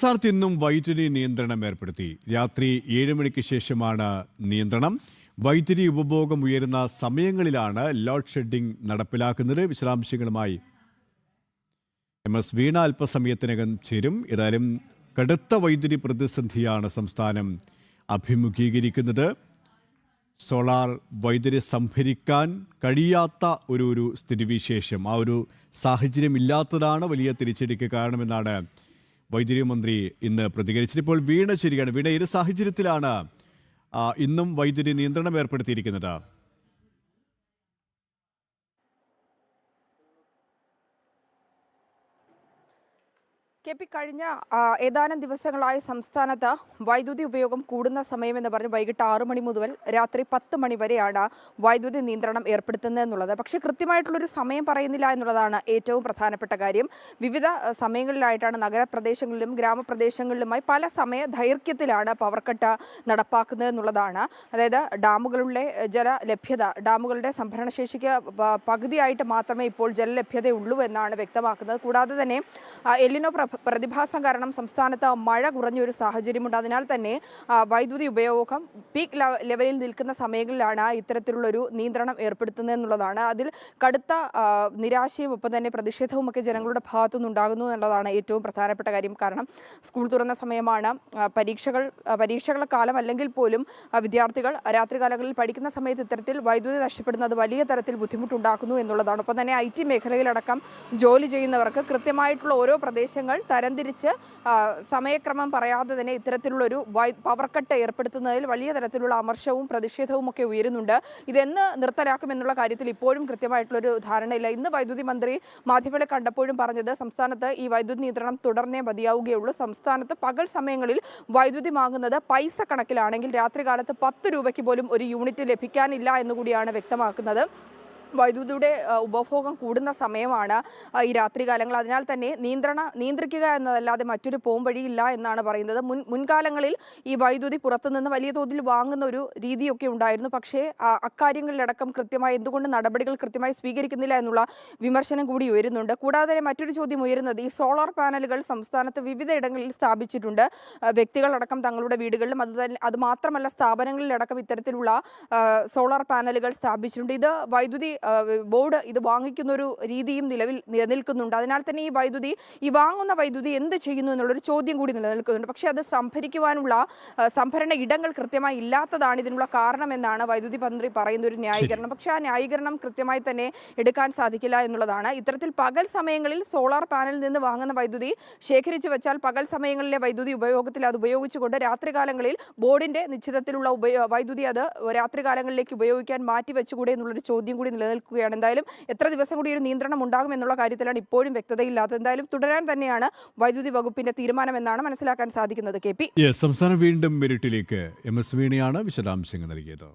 സംസ്ഥാനത്ത് ഇന്നും വൈദ്യുതി നിയന്ത്രണം ഏർപ്പെടുത്തി. രാത്രി 7 മണിക്ക് ശേഷമാണ് നിയന്ത്രണം. വൈദ്യുതി ഉപഭോഗം ഉയരുന്ന സമയങ്ങളിലാണ് ലോഡ് ഷെഡിംഗ് നടപ്പിലാക്കുന്നത്. വിശദാംശങ്ങളുമായി MS വീണ അല്പസമയത്തിനകം ചേരും. ഏതായാലും കടുത്ത വൈദ്യുതി പ്രതിസന്ധിയാണ് സംസ്ഥാനം അഭിമുഖീകരിക്കുന്നത്. സോളാർ വൈദ്യുതി സംഭരിക്കാൻ കഴിയാത്ത ഒരു സ്ഥിതിവിശേഷം, ആ ഒരു സാഹചര്യം ഇല്ലാത്തതാണ് വലിയ തിരിച്ചടിക്ക് കാരണമെന്നാണ് വൈദ്യുതി മന്ത്രി ഇന്ന് പ്രതികരിച്ചത്. ഇപ്പോൾ വീണ ശരിയാണ്. വീണ, ഏത് സാഹചര്യത്തിലാണ് ഇന്നും വൈദ്യുതി നിയന്ത്രണം ഏർപ്പെടുത്തിയിരിക്കുന്നത്? കഴിഞ്ഞ ഏതാനും ദിവസങ്ങളായി സംസ്ഥാനത്ത് വൈദ്യുതി ഉപയോഗം കൂടുന്ന സമയമെന്ന് പറഞ്ഞ് വൈകിട്ട് 6 മണി മുതൽ രാത്രി 10 മണി വരെയാണ് വൈദ്യുതി നിയന്ത്രണം ഏർപ്പെടുത്തുന്നത് എന്നുള്ളത്. പക്ഷേ കൃത്യമായിട്ടുള്ളൊരു സമയം പറയുന്നില്ല എന്നുള്ളതാണ് ഏറ്റവും പ്രധാനപ്പെട്ട കാര്യം. വിവിധ സമയങ്ങളിലായിട്ടാണ് നഗരപ്രദേശങ്ങളിലും ഗ്രാമപ്രദേശങ്ങളിലുമായി പല സമയ ദൈർഘ്യത്തിലാണ് പവർ കട്ട് നടപ്പാക്കുന്നത് എന്നുള്ളതാണ്. അതായത് ഡാമുകളുടെ ജലലഭ്യത, ഡാമുകളുടെ സംഭരണശേഷിക്ക് പകുതിയായിട്ട് മാത്രമേ ഇപ്പോൾ ജലലഭ്യതയുള്ളൂ എന്നാണ് വ്യക്തമാക്കുന്നത്. കൂടാതെ തന്നെ എല്ലിനോ പ്രതിഭാസം കാരണം സംസ്ഥാനത്ത് മഴ കുറഞ്ഞൊരു സാഹചര്യമുണ്ട്. അതിനാൽ തന്നെ വൈദ്യുതി ഉപയോഗം പീക്ക് ലെവലിൽ നിൽക്കുന്ന സമയങ്ങളിലാണ് ഇത്തരത്തിലുള്ളൊരു നിയന്ത്രണം ഏർപ്പെടുത്തുന്നത് എന്നുള്ളതാണ്. അതിൽ കടുത്ത നിരാശയും ഒപ്പം തന്നെ പ്രതിഷേധവും ഒക്കെ ജനങ്ങളുടെ ഭാഗത്തുനിന്നുണ്ടാകുന്നു എന്നുള്ളതാണ് ഏറ്റവും പ്രധാനപ്പെട്ട കാര്യം. കാരണം സ്കൂൾ തുറന്ന സമയമാണ്, പരീക്ഷകളുടെ കാലം അല്ലെങ്കിൽ പോലും വിദ്യാർത്ഥികൾ രാത്രികാലങ്ങളിൽ പഠിക്കുന്ന സമയത്ത് ഇത്തരത്തിൽ വൈദ്യുതി നഷ്ടപ്പെടുന്നത് വലിയ തരത്തിൽ ബുദ്ധിമുട്ടുണ്ടാക്കുന്നു എന്നുള്ളതാണ്. ഒപ്പം തന്നെ IT മേഖലയിലടക്കം ജോലി ചെയ്യുന്നവർക്ക് കൃത്യമായിട്ടുള്ള ഓരോ പ്രദേശങ്ങൾ തരംതിരിച്ച് സമയക്രമം പറയാതെ തന്നെ ഇത്തരത്തിലുള്ളൊരു പവർ കട്ട് ഏർപ്പെടുത്തുന്നതിൽ വലിയ തരത്തിലുള്ള അമർഷവും പ്രതിഷേധവും ഒക്കെ ഉയരുന്നുണ്ട്. ഇതെന്ന് നിർത്തലാക്കുമെന്നുള്ള കാര്യത്തിൽ ഇപ്പോഴും കൃത്യമായിട്ടുള്ളൊരു ധാരണയില്ല. ഇന്ന് വൈദ്യുതി മന്ത്രി മാധ്യമങ്ങളെ കണ്ടപ്പോഴും പറഞ്ഞത് സംസ്ഥാനത്ത് ഈ വൈദ്യുതി നിയന്ത്രണം തുടർന്നേ മതിയാവുകയുള്ളൂ. സംസ്ഥാനത്ത് പകൽ സമയങ്ങളിൽ വൈദ്യുതി വാങ്ങുന്നത് പൈസ കണക്കിലാണെങ്കിൽ രാത്രികാലത്ത് 10 രൂപയ്ക്ക് പോലും ഒരു യൂണിറ്റ് ലഭിക്കാനില്ല എന്നുകൂടിയാണ് വ്യക്തമാക്കുന്നത്. വൈദ്യുതിയുടെ ഉപഭോഗം കൂടുന്ന സമയമാണ് ഈ രാത്രികാലങ്ങൾ. അതിനാൽ തന്നെ നിയന്ത്രിക്കുക എന്നതല്ലാതെ മറ്റൊരു പോംവഴിയില്ല എന്നാണ് പറയുന്നത്. മുൻകാലങ്ങളിൽ ഈ വൈദ്യുതി പുറത്തുനിന്ന് വലിയ തോതിൽ വാങ്ങുന്ന ഒരു രീതിയൊക്കെ ഉണ്ടായിരുന്നു. പക്ഷേ അക്കാര്യങ്ങളിലടക്കം എന്തുകൊണ്ട് നടപടികൾ കൃത്യമായി സ്വീകരിക്കുന്നില്ല എന്നുള്ള വിമർശനം കൂടി ഉയരുന്നുണ്ട്. കൂടാതെ മറ്റൊരു ചോദ്യം ഉയരുന്നത് ഈ സോളാർ പാനലുകൾ സംസ്ഥാനത്ത് വിവിധ ഇടങ്ങളിൽ സ്ഥാപിച്ചിട്ടുണ്ട്. വ്യക്തികളടക്കം തങ്ങളുടെ വീടുകളിലും അതുമാത്രമല്ല സ്ഥാപനങ്ങളിലടക്കം ഇത്തരത്തിലുള്ള സോളാർ പാനലുകൾ സ്ഥാപിച്ചിട്ടുണ്ട്. ഇത് വൈദ്യുതി ബോർഡ് ഇത് വാങ്ങിക്കുന്ന ഒരു രീതിയും നിലവിൽ നിലനിൽക്കുന്നുണ്ട്. അതിനാൽ തന്നെ ഈ വാങ്ങുന്ന വൈദ്യുതി എന്ത് ചെയ്യുന്നു എന്നുള്ളൊരു ചോദ്യം കൂടി നിലനിൽക്കുന്നുണ്ട്. പക്ഷേ അത് സംഭരിക്കുവാനുള്ള സംഭരണ ഇടങ്ങൾ കൃത്യമായി ഇല്ലാത്തതാണ് ഇതിനുള്ള കാരണമെന്നാണ് വൈദ്യുതി മന്ത്രി പറയുന്ന ഒരു ന്യായീകരണം. പക്ഷേ ആ ന്യായീകരണം കൃത്യമായി തന്നെ എടുക്കാൻ സാധിക്കില്ല എന്നുള്ളതാണ്. ഇത്തരത്തിൽ പകൽ സമയങ്ങളിൽ സോളാർ പാനലിൽ നിന്ന് വാങ്ങുന്ന വൈദ്യുതി ശേഖരിച്ചു വെച്ചാൽ പകൽ സമയങ്ങളിലെ വൈദ്യുതി ഉപയോഗത്തിൽ അത് ഉപയോഗിച്ചുകൊണ്ട് രാത്രികാലങ്ങളിൽ ബോർഡിന്റെ നിശ്ചിതത്തിലുള്ള വൈദ്യുതി അത് രാത്രികാലങ്ങളിലേക്ക് ഉപയോഗിക്കാൻ മാറ്റിവെച്ചുകൂടെ എന്നുള്ളൊരു ചോദ്യം കൂടി നിലനിൽക്കുകയാണ്. എന്തായാലും എത്ര ദിവസം കൂടി ഒരു നിയന്ത്രണം ഉണ്ടാകും എന്നുള്ള കാര്യത്തിലാണ് ഇപ്പോഴും വ്യക്തതയില്ലാത്തത്. എന്തായാലും തുടരാൻ തന്നെയാണ് വൈദ്യുതി വകുപ്പിന്റെ തീരുമാനമെന്നാണ് മനസ്സിലാക്കാൻ സാധിക്കുന്നത്. KP സംസ്ഥാനം വീണ്ടും മെരിട്ടിലേക്ക് MS വീണയാണ് വിശദാംശങ്ങൾ നൽകിയത്.